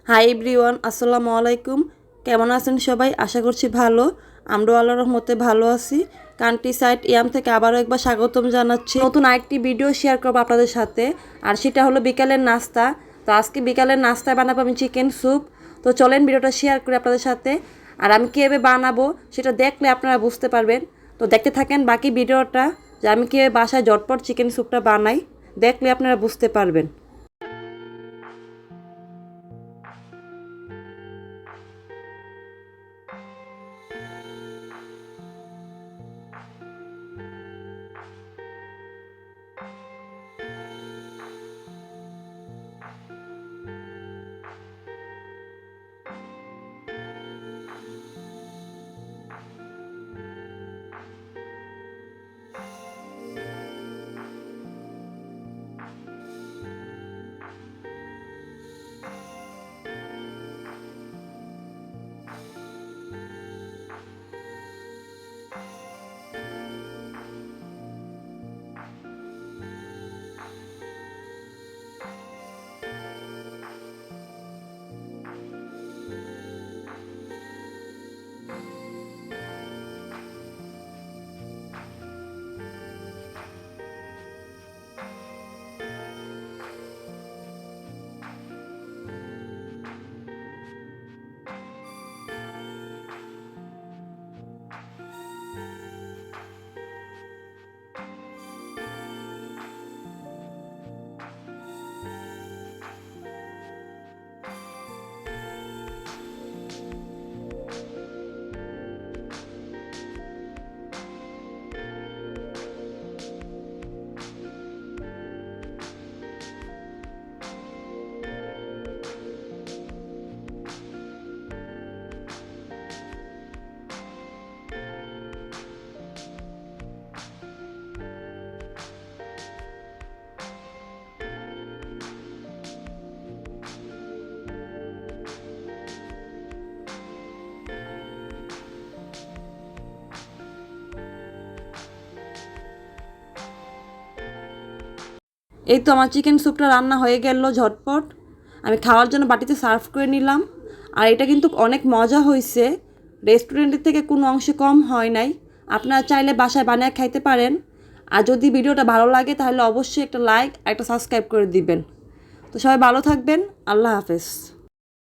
Hi everyone, আসসালামু আলাইকুম। কেমন আছেন সবাই? আশা করছি ভালো। আমরাও আল্লাহর রহমতে ভালো আছি। কান্ট্রি সাইড ইয়াম থেকে আবারও একবার স্বাগতম জানাচ্ছি। নতুন আরেকটি ভিডিও শেয়ার করবো আপনাদের সাথে, আর সেটা হলো বিকালের নাস্তা। তো আজকে বিকালের নাস্তায় বানাবো আমি চিকেন স্যুপ। তো চলেন ভিডিওটা শেয়ার করি আপনাদের সাথে। আর আমি কীভাবে বানাবো সেটা দেখলে আপনারা বুঝতে পারবেন। তো দেখতে থাকেন বাকি ভিডিওটা, যে আমি কীভাবে বাসায় ঝটপট চিকেন স্যুপটা বানাই। দেখলে আপনারা বুঝতে পারবেন। এই তো আমার চিকেন স্যুপটা রান্না হয়ে গেল ঝটপট। আমি খাওয়ার জন্য বাটিতে সার্ভ করে নিলাম। আর এটা কিন্তু অনেক মজা হয়েছে, রেস্টুরেন্টের থেকে কোনো অংশে কম হয় নাই। আপনারা চাইলে বাসায় বানিয়ে খাইতে পারেন। আর যদি ভিডিওটা ভালো লাগে তাহলে অবশ্যই একটা লাইক একটা সাবস্ক্রাইব করে দিবেন। তো সবাই ভালো থাকবেন। আল্লাহ হাফেজ।